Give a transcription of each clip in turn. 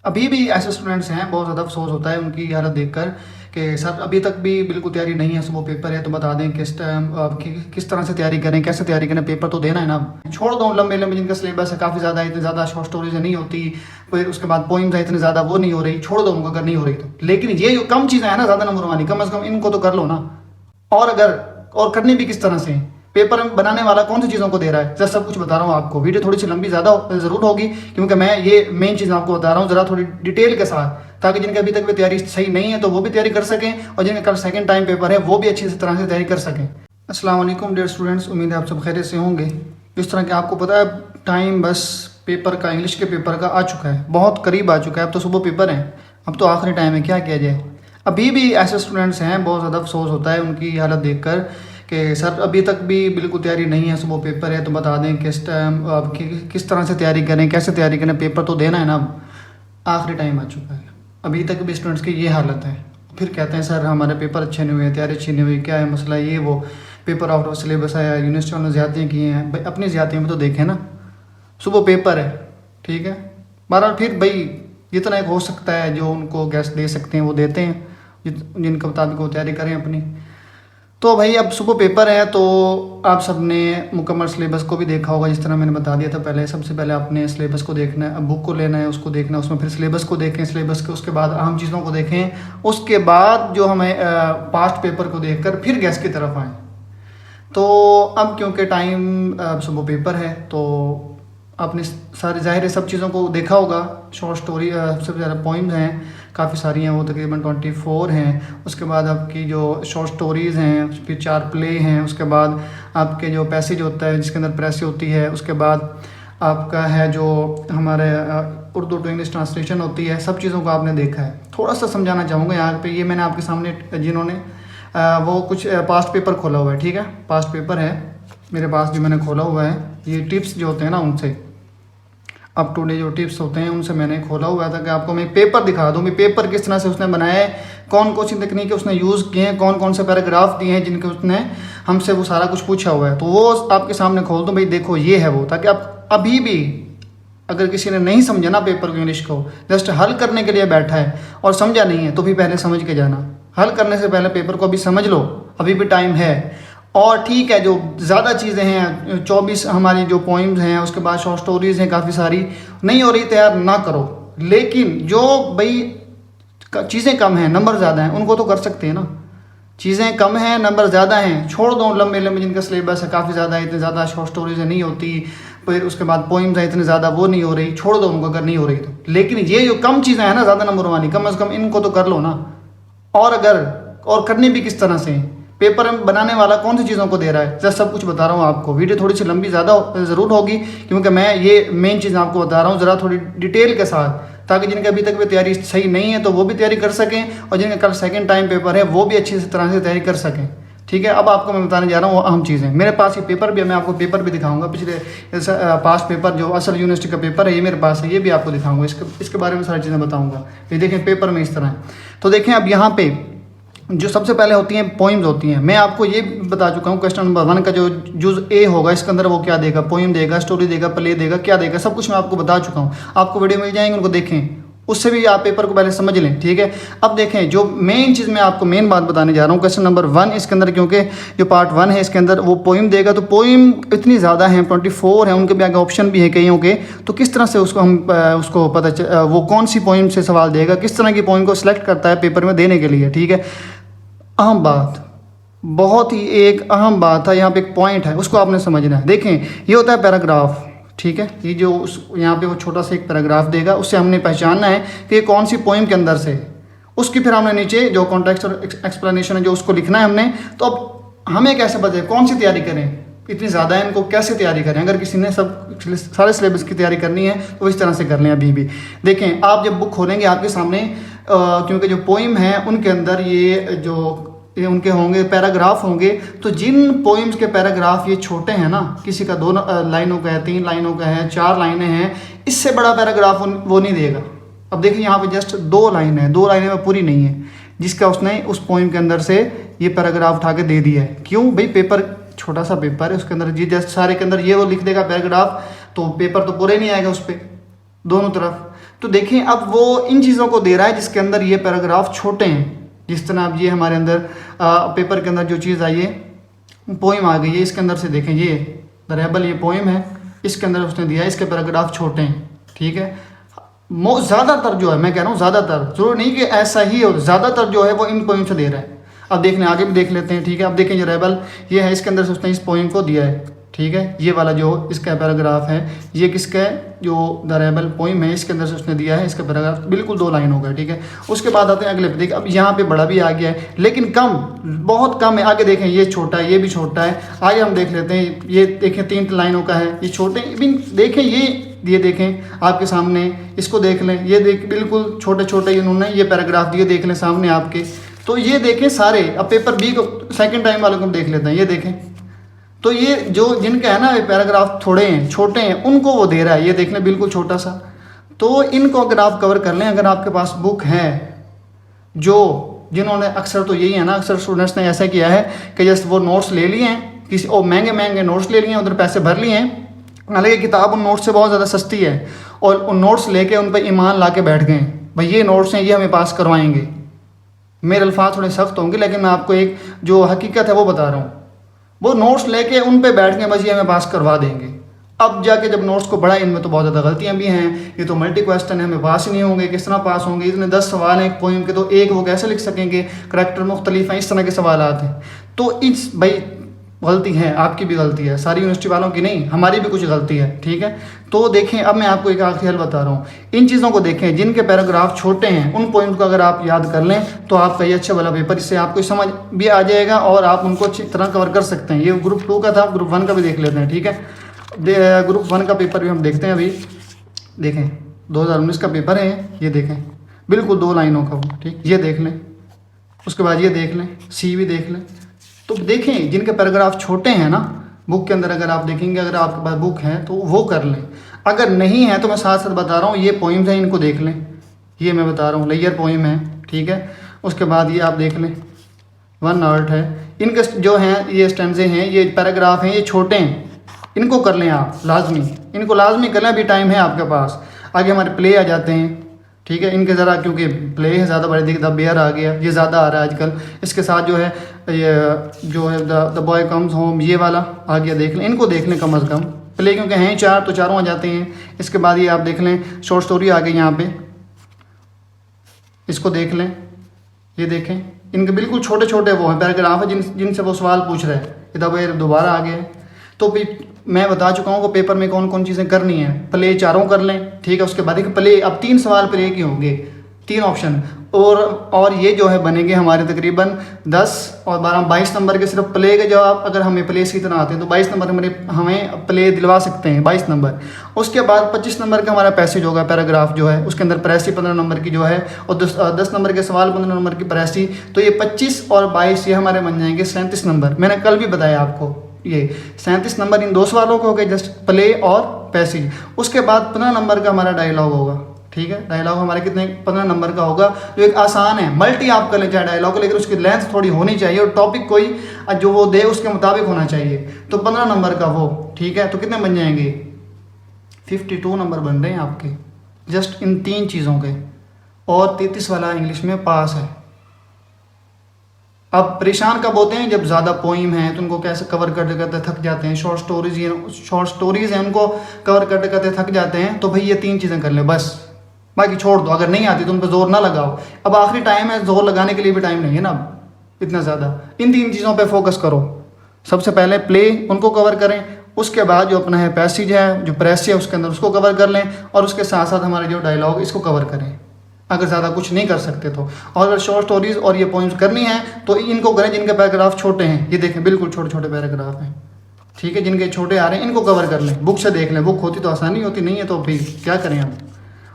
अभी भी ऐसे स्टूडेंट्स हैं, बहुत ज़्यादा अफसोस होता है उनकी हालत देखकर कि सर अभी तक भी बिल्कुल तैयारी नहीं है, सुबह पेपर है तो बता दें किस टाइम आप किस तरह से तैयारी करें, कैसे तैयारी करें, पेपर तो देना है ना। छोड़ दो लंबे लंबे जिनका सिलेबस है काफ़ी ज़्यादा, इतनी ज़्यादा शॉर्ट स्टोरीज नहीं होती, फिर उसके बाद पोइम्स है इतनी ज़्यादा वो नहीं हो रही, छोड़ दो उनको अगर नहीं हो रही तो। लेकिन ये जो कम चीज़ें हैं ना ज़्यादा नंबर वाली, कम अज़ कम इनको तो कर लो ना। और अगर और करनी भी किस तरह से, पेपर बनाने वाला कौन सी चीज़ों को दे रहा है, जरा सब कुछ बता रहा हूँ आपको। वीडियो थोड़ी सी लंबी ज़्यादा ज़रूर होगी क्योंकि मैं ये मेन चीज़ आपको बता रहा हूँ ज़रा थोड़ी डिटेल के साथ, ताकि जिनके अभी तक भी तैयारी सही नहीं है तो वो भी तैयारी कर सकें, और जिनका कल सेकंड टाइम पेपर है वो भी अच्छी तरह से तैयारी कर सकें। अस्सलाम वालेकुम डियर स्टूडेंट्स, उम्मीद है आप सब खैरियत से होंगे। जिस तरह कि आपको पता है टाइम बस पेपर का, इंग्लिश के पेपर का आ चुका है, बहुत करीब आ चुका है। अब तो सुबह पेपर है, अब तो आखिरी टाइम है, क्या किया जाए। अभी भी ऐसे स्टूडेंट्स हैं, बहुत ज़्यादा अफसोस होता है उनकी हालत देखकर कि सर अभी तक भी बिल्कुल तैयारी नहीं है, सुबह पेपर है तो बता दें किस टाइम आप किस तरह से तैयारी करें, कैसे तैयारी करें, पेपर तो देना है ना। आखिरी टाइम आ चुका है, अभी तक भी स्टूडेंट्स की ये हालत है। फिर कहते हैं सर हमारे पेपर अच्छे नहीं हुए, तैयारी अच्छी नहीं हुई, क्या है मसला, ये वो, पेपर आउट ऑफ सिलेबस आया, यूनिवर्सिटी वालों ने ज़्यादतियाँ की हैं। भाई अपनी ज़्यादतियों में तो देखें ना, सुबह पेपर है, ठीक है। बहरहाल फिर भाई जितना एक हो सकता है जो उनको गैस दे सकते हैं वो देते हैं, जिनके मुताबिक वो तैयारी करें अपनी। तो भाई अब सुबह पेपर है तो आप सब ने मुकम्मल सिलेबस को भी देखा होगा, जिस तरह मैंने बता दिया था पहले। सबसे पहले आपने सिलेबस को देखना है, अब बुक को लेना है, उसको देखना है, उसमें फिर सिलेबस को देखें, सिलेबस के उसके बाद अहम चीज़ों को देखें, उसके बाद जो हमें पास्ट पेपर को देखकर फिर गैस की तरफ आएँ। तो अब क्योंकि टाइम सुबह पेपर है तो आपने सारे ज़ाहिर है सब चीज़ों को देखा होगा। शॉर्ट स्टोरी सबसे ज़्यादा पोइम्स हैं, काफ़ी सारी हैं, वो तकरीबन 24 हैं। उसके बाद आपकी जो शॉर्ट स्टोरीज़ हैं, फिर 4 प्ले हैं, उसके बाद आपके जो पैसेज होता है जिसके अंदर प्रेस होती है, उसके बाद आपका है जो हमारे उर्दू टू इंग्लिश ट्रांसलेशन होती है। सब चीज़ों को आपने देखा है। थोड़ा सा समझाना चाहूँगा यहाँ पे, ये मैंने आपके सामने जिन्होंने वो कुछ पास्ट पेपर खोला हुआ है, ठीक है, पास्ट पेपर है मेरे पास जो मैंने खोला हुआ है। ये टिप्स जो होते हैं ना उनसे, अप टू डे जो टिप्स होते हैं उनसे मैंने खोला हुआ था कि आपको मैं पेपर दिखा दूँ, मैं पेपर किस तरह से उसने बनाया है, कौन कौन सी तकनीकें उसने यूज़ किए हैं, कौन कौन से पैराग्राफ दिए हैं जिनके उसने हमसे वो सारा कुछ पूछा हुआ है। तो वो आपके सामने खोल दूँ, भाई देखो ये है वो, ताकि आप अभी भी अगर किसी ने नहीं समझा ना पेपर को, इंग्लिश को जस्ट हल करने के लिए बैठा है और समझा नहीं है तो भी पहले समझ के जाना। हल करने से पहले पेपर को अभी समझ लो, अभी भी टाइम है। और ठीक है, जो ज़्यादा चीज़ें हैं, 24 हमारी जो पोइम्स हैं, उसके बाद शॉर्ट स्टोरीज़ हैं काफ़ी सारी, नहीं हो रही तैयार ना करो। लेकिन जो भाई चीज़ें कम हैं, नंबर ज़्यादा हैं, उनको तो कर सकते हैं ना। चीज़ें कम हैं, नंबर ज़्यादा हैं, छोड़ दो लंबे लंबे जिनका सिलेबस है काफ़ी ज़्यादा, इतनी ज़्यादा शॉर्ट स्टोरीज नहीं होती, फिर उसके बाद पोइम्स हैं इतनी ज़्यादा वो नहीं हो रही, छोड़ दो उनको अगर नहीं हो रही तो। लेकिन ये जो कम चीज़ें हैं ना ज़्यादा नंबर वाली, कम अज़ कम इनको तो कर लो ना। और अगर और करनी भी किस तरह से, पेपर बनाने वाला कौन सी चीज़ों को दे रहा है, जरा सब कुछ बता रहा हूँ आपको। वीडियो थोड़ी सी लंबी ज़्यादा ज़रूर होगी क्योंकि मैं ये मेन चीज़ आपको बता रहा हूँ ज़रा थोड़ी डिटेल के साथ, ताकि जिनके अभी तक भी तैयारी सही नहीं है तो वो भी तैयारी कर सकें, और जिनका कल सेकंड टाइम पेपर है वो भी अच्छी तरह से तैयारी कर सकें, ठीक है। अब आपको मैं बताने जा रहा हूँ वो अहम चीज़ें। मेरे पास ये पेपर भी है, मैं आपको पेपर भी दिखाऊंगा, पिछले पास्ट पेपर जो असल यूनिवर्सिटी का पेपर है ये मेरे पास है, ये भी आपको दिखाऊंगा, इसके बारे में सारी चीज़ें बताऊँगा। ये देखें पेपर में इस तरह है। तो देखें अब यहाँ पे जो सबसे पहले होती हैं पोइम्स होती हैं। मैं आपको ये बता चुका हूँ क्वेश्चन नंबर 1 का जो जुज़ ए होगा इसके अंदर वो क्या देगा, पोइम देगा, स्टोरी देगा, प्ले देगा, क्या देगा, सब कुछ मैं आपको बता चुका हूँ। आपको वीडियो मिल जाएंगे, उनको देखें, उससे भी आप पेपर को पहले समझ लें, ठीक है। अब देखें जो मेन चीज़ मैं आपको मेन बात बताने जा रहा हूँ, क्वेश्चन नंबर 1 इसके अंदर, क्योंकि जो पार्ट 1 है इसके अंदर वो पोइम देगा, तो पोइम इतनी ज़्यादा हैं, 24 हैं, उनके भी आगे ऑप्शन भी है कईयों के। तो किस तरह से उसको हम उसको पता वो कौन सी पोइम से सवाल देगा, किस तरह की पोइम को सिलेक्ट करता है पेपर में देने के लिए, ठीक है। अहम बात, बहुत ही एक अहम बात है यहाँ पे, एक पॉइंट है उसको आपने समझना है। देखें ये होता है पैराग्राफ, ठीक है। ये जो यहाँ पे वो छोटा सा एक पैराग्राफ देगा, उससे हमने पहचानना है कि ये कौन सी पोइम के अंदर से, उसकी फिर हमने नीचे जो कॉन्टेक्स्ट और एक्सप्लेनेशन है जो उसको लिखना है हमने। तो अब हमें कैसे पता है कौन सी तैयारी करें, इतनी ज़्यादा है, इनको कैसे तैयारी करें। अगर किसी ने सब सारे सिलेबस की तैयारी करनी है तो इस तरह से कर लें। अभी भी देखें, आप जब बुक खोलेंगे आपके सामने क्योंकि जो पोइम है उनके अंदर ये उनके होंगे पैराग्राफ होंगे, तो जिन पोइम्स के पैराग्राफ ये छोटे हैं ना, किसी का 2 लाइनों का है, 3 लाइनों का है, 4 लाइनें हैं, इससे बड़ा पैराग्राफ वो नहीं देगा। अब देखिए यहाँ पे जस्ट 2 लाइन है, 2 लाइनें में पूरी नहीं है, जिसका उसने उस पोइम के अंदर से ये पैराग्राफ उठा के दे दिया है। क्यों भाई, पेपर छोटा सा पेपर है, उसके अंदर जी जस्ट सारे के अंदर ये वो लिख देगा पैराग्राफ, तो पेपर तो पूरे नहीं आएगा उस पर दोनों तरफ। तो देखें अब वो इन चीज़ों को दे रहा है जिसके अंदर ये पैराग्राफ छोटे हैं। जिस तरह अब ये हमारे अंदर पेपर के अंदर जो चीज़ आई है, पोइम आ गई है, इसके अंदर से देखें ये द रेबल, ये पोइम है, इसके अंदर उसने दिया है, इसके पैराग्राफ छोटे हैं, ठीक है। ज़्यादातर जो है, मैं कह रहा हूँ ज़्यादातर, जरूर नहीं कि ऐसा ही हो, ज़्यादातर जो है वो इन पोइम से दे रहा है। अब देख लें, आगे भी देख लेते हैं, ठीक है। अब देखें जो रेबल ये है, इसके अंदर से उसने इस पोइम को दिया है, ठीक है। ये वाला जो इसका पैराग्राफ है, ये किसका है, जो द रेबल पोइम है, इसके अंदर से उसने दिया है, इसका पैराग्राफ बिल्कुल 2 लाइन हो गया, ठीक है। उसके बाद आते हैं अगले पे, देखिए अब यहाँ पे बड़ा भी आ गया है, लेकिन कम, बहुत कम है। आगे देखें, ये छोटा है, ये भी छोटा है। आगे हम देख लेते हैं, ये देखें 3 लाइनों का है, ये छोटे देखें, ये देखें आपके सामने, इसको देख लें, ये देख बिल्कुल छोटे छोटे इन्होंने ये पैराग्राफ दिए, देख लें सामने आपके। तो ये देखें सारे, अब पेपर बी को सेकंड टाइम वालों को देख लेते हैं, ये देखें। तो ये जो जिनका है ना ये पैराग्राफ थोड़े हैं, छोटे हैं, उनको वो दे रहा है, ये देख लें बिल्कुल छोटा सा। तो इनको अगर आप कवर कर लें, अगर आपके पास बुक है, जो जिन्होंने अक्सर तो यही है ना, अक्सर स्टूडेंट्स ने ऐसा किया है कि जस्ट वो नोट्स ले लिए हैं, किसी और महंगे नोट्स ले लिए हैं, उधर पैसे भर लिए हैं, हालांकि किताब उन नोट्स से बहुत ज़्यादा सस्ती है, और उन नोट्स लेके उन पर ईमान ला के बैठ गए, भाई ये नोट्स हैं, ये हमें पास करवाएंगे। मेरे अल्फाज थोड़े सख्त होंगे, लेकिन मैं आपको एक जो हकीकत है वो बता रहा हूँ। वो नोट्स लेके उन पे बैठ गए, बस ये हमें पास करवा देंगे। अब जाके जब नोट्स को पढ़ा, इनमें तो बहुत ज़्यादा गलतियाँ भी हैं, ये तो मल्टी क्वेश्चन है, हमें पास ही नहीं होंगे, किस तरह पास होंगे, इतने 10 सवाल हैं एक पोइम के, तो एक वो कैसे लिख सकेंगे, करैक्टर मुख्तलिफ हैं, इस तरह के सवाल आते हैं। तो इस भाई गलती है, आपकी भी गलती है, सारी यूनिवर्सिटी वालों की नहीं, हमारी भी कुछ गलती है, ठीक है। तो देखें, अब मैं आपको एक आखिरी हल बता रहा हूँ, इन चीज़ों को देखें, जिनके पैराग्राफ छोटे हैं, उन पॉइंट को अगर आप याद कर लें तो आपका ये अच्छा वाला पेपर, इससे आपको समझ भी आ जाएगा और आप उनको अच्छी तरह कवर कर सकते हैं। ये ग्रुप 2 का था, ग्रुप 1 का भी देख लेते हैं, ठीक है। ग्रुप 1 का पेपर भी हम देखते हैं अभी, देखें 2019 का पेपर है, ये देखें बिल्कुल 2 लाइनों का वो, ठीक, ये देख लें। उसके बाद ये देख लें, सी भी देख लें। तो देखें, जिनके पैराग्राफ छोटे हैं ना बुक के अंदर, अगर आप देखेंगे, अगर आपके पास बुक है तो वो कर लें, अगर नहीं है तो मैं साथ साथ बता रहा हूँ, ये पोइम्स हैं, इनको देख लें, ये मैं बता रहा हूँ लेयर पोइम है, ठीक है। उसके बाद ये आप देख लें, 1 आर्ट है, इनके जो हैं ये स्टैंजे हैं, ये पैराग्राफ हैं, ये छोटे हैं, इनको कर लें आप लाजमी, इनको लाजमी कर लें, अभी टाइम है आपके पास। आगे हमारे प्ले आ जाते हैं, ठीक है। इनके ज़रा क्योंकि प्ले है ज़्यादा बड़े, दिख द बेयर आ गया, ये ज़्यादा आ रहा है आजकल। इसके साथ जो है ये जो है द बॉय कम्स होम, ये वाला आ गया, देख लें, इनको देख लें कम अज़ कम। प्ले क्योंकि हैं 4 तो चारों आ जाते हैं। इसके बाद ये आप देख लें, शॉर्ट स्टोरी आ गई यहाँ पे, इसको देख लें, ये देखें, इनके बिल्कुल छोटे छोटे वो हैं पैराग्राफ है, जिनसे वो सवाल पूछ रहे हैं, ये दबेर दोबारा आ गए। तो फिर मैं बता चुका हूँ कि पेपर में कौन कौन चीज़ें करनी है। प्ले चारों कर लें, ठीक है। उसके बाद एक प्ले, अब 3 सवाल प्ले के होंगे, 3 ऑप्शन, और ये जो है बनेंगे हमारे तकरीबन 10 और 12 22 नंबर के सिर्फ प्ले के जवाब। अगर हमें प्ले की तरह आते हैं तो 22 नंबर हमें प्ले दिलवा सकते हैं, 22 नंबर। उसके बाद 25 नंबर का हमारा पैसेज होगा, पैराग्राफ जो है उसके अंदर प्रेसी 15 नंबर की जो है, और 10 नंबर के सवाल 15 नंबर की प्रेसी। तो ये 25 और 22 ये हमारे बन जाएंगे 37 नंबर। मैंने कल भी बताया आपको, ये 37 नंबर इन 2 सवालों को हो गए, जस्ट प्ले और पैसेज। उसके बाद 15 नंबर का हमारा डायलॉग होगा, ठीक है। डायलॉग हमारे कितने 15 नंबर का होगा, जो एक आसान है, मल्टी आप कर लें चाहे डायलॉग, लेकिन उसकी लेंथ थोड़ी होनी चाहिए और टॉपिक कोई जो वो दे उसके मुताबिक होना चाहिए। तो 15 नंबर का वो, ठीक है। तो कितने बन जाएंगे, 52 नंबर बन रहे हैं आपके, जस्ट इन 3 चीज़ों के। और 33 वाला इंग्लिश में पास है। अब परेशान कब होते हैं, जब ज़्यादा पोइम है तो उनको कैसे कवर करते करते थक जाते हैं। शॉर्ट स्टोरीज हैं, उनको कवर करते करते थक जाते हैं। तो भाई ये 3 चीज़ें कर ले बस, बाकी छोड़ दो। अगर नहीं आती तो उन पर जोर ना लगाओ, अब आखिरी टाइम है, जोर लगाने के लिए भी टाइम नहीं है ना इतना ज़्यादा। इन 3 चीज़ों पे फोकस करो। सबसे पहले प्ले, उनको कवर करें। उसके बाद जो अपना है पैसेज है, जो प्रेस है उसके अंदर उसको कवर कर लें, और उसके साथ साथ हमारे जो डायलॉग इसको कवर करें, अगर ज़्यादा कुछ नहीं कर सकते तो। और अगर शॉर्ट स्टोरीज और ये पोइम्स करनी है तो इनको करें जिनके पैराग्राफ छोटे हैं। ये देखें बिल्कुल छोटे छोटे पैराग्राफ हैं, ठीक है। जिनके छोटे आ रहे हैं इनको कवर कर लें, बुक से देख लें। बुक होती तो आसानी होती, नहीं है तो भी क्या करें हम।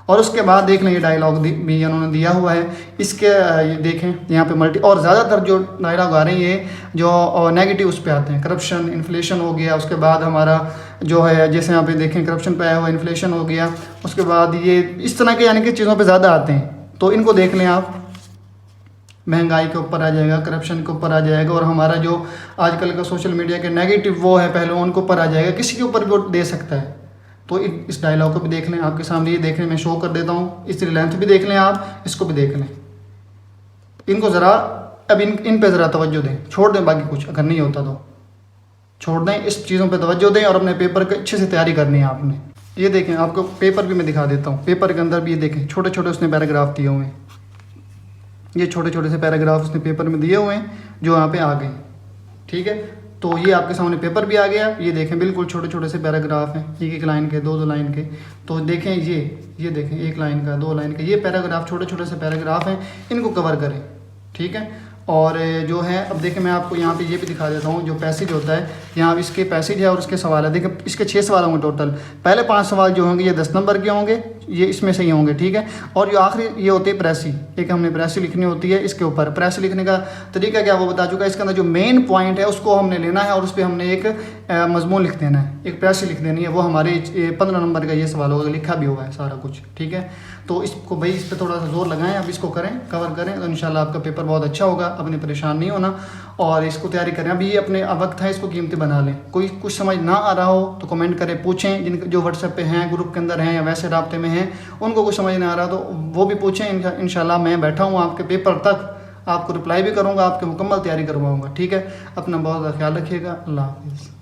और उसके बाद देख लें, ये डायलॉग भी उन्होंने दिया हुआ है, इसके ये देखें यहाँ पे मल्टी, और ज़्यादातर जो डायलॉग आ रही है जो नेगेटिव उस पर आते हैं। करप्शन, इन्फ्लेशन हो गया, उसके बाद हमारा जो है जैसे यहाँ पे देखें करप्शन पे आया हुआ, इन्फ्लेशन हो गया, उसके बाद ये इस तरह के यानी कि चीज़ों पे ज़्यादा आते हैं। तो इनको देख लें आप, महंगाई के ऊपर आ जाएगा, करप्शन के ऊपर आ जाएगा, और हमारा जो आजकल का सोशल मीडिया के नेगेटिव वो है पहलुओं उनके ऊपर आ जाएगा। किसी के ऊपर भी वो दे सकता है। तो इस डायलॉग को भी देख लें, आपके सामने ये देख लें, मैं शो कर देता हूँ, इसकी लेंथ भी देख लें आप, इसको भी देख लें। इनको ज़रा अब इन पे ज़रा तवज्जो दें, छोड़ दें बाकी कुछ, अगर नहीं होता तो छोड़ दें, इस चीज़ों पे तवज्जो दें और अपने पेपर की अच्छे से तैयारी करनी है आपने। ये देखें, आपको पेपर भी मैं दिखा देता हूँ, पेपर के अंदर भी ये देखें छोटे छोटे उसने पैराग्राफ दिए हुए हैं, ये छोटे छोटे से पैराग्राफ उसने पेपर में दिए हुए हैं जो यहाँ पे आ गए, ठीक है। तो ये आपके सामने पेपर भी आ गया, ये देखें बिल्कुल छोटे छोटे से पैराग्राफ हैं, एक एक लाइन के, दो दो लाइन के। तो देखें ये देखें, एक लाइन का, दो लाइन का, ये पैराग्राफ छोटे छोटे से पैराग्राफ हैं, इनको कवर करें, ठीक है। और जो है अब देखें, मैं आपको यहाँ पे ये भी दिखा देता हूँ, जो पैसेज होता है यहाँ इसके पैसेज है और उसके सवाल है। देखें इसके 6 सवाल होंगे टोटल, पहले 5 सवाल जो होंगे ये 10 नंबर के होंगे, ये इसमें से ही होंगे, ठीक है। और जो आखिरी ये होती है प्रेसी, एक हमने प्रेसी लिखनी होती है, इसके ऊपर प्रेसी लिखने का तरीका क्या वो बता चुका है। इसके अंदर जो मेन पॉइंट है उसको हमने लेना है और उस पर हमने एक मजमून लिख देना है, एक प्रेसी लिख देनी है, वो हमारे 15 नंबर का ये सवाल होगा, लिखा भी हुआ है सारा कुछ, ठीक है। तो इसको भाई इस पर थोड़ा सा जोर लगाएं, अब इसको करें, कवर करें, तो इंशाल्लाह आपका पेपर बहुत अच्छा होगा, अपने परेशान नहीं होना और इसको तैयारी करें। अभी ये अपने वक्त है, इसको कीमती बना लें। कोई कुछ समझ ना आ रहा हो तो कमेंट करें, पूछें, जिन जो व्हाट्सएप पे हैं, ग्रुप के अंदर हैं या वैसे राब्ते में हैं, उनको कुछ समझ नहीं आ रहा तो वो भी पूछें। इंशाल्लाह मैं बैठा हूँ आपके पेपर तक, आपको रिप्लाई भी करूँगा, आपकी मुकम्मल तैयारी करवाऊँगा, ठीक है। अपना बहुत ख्याल रखिएगा, अल्लाह हाफिज़।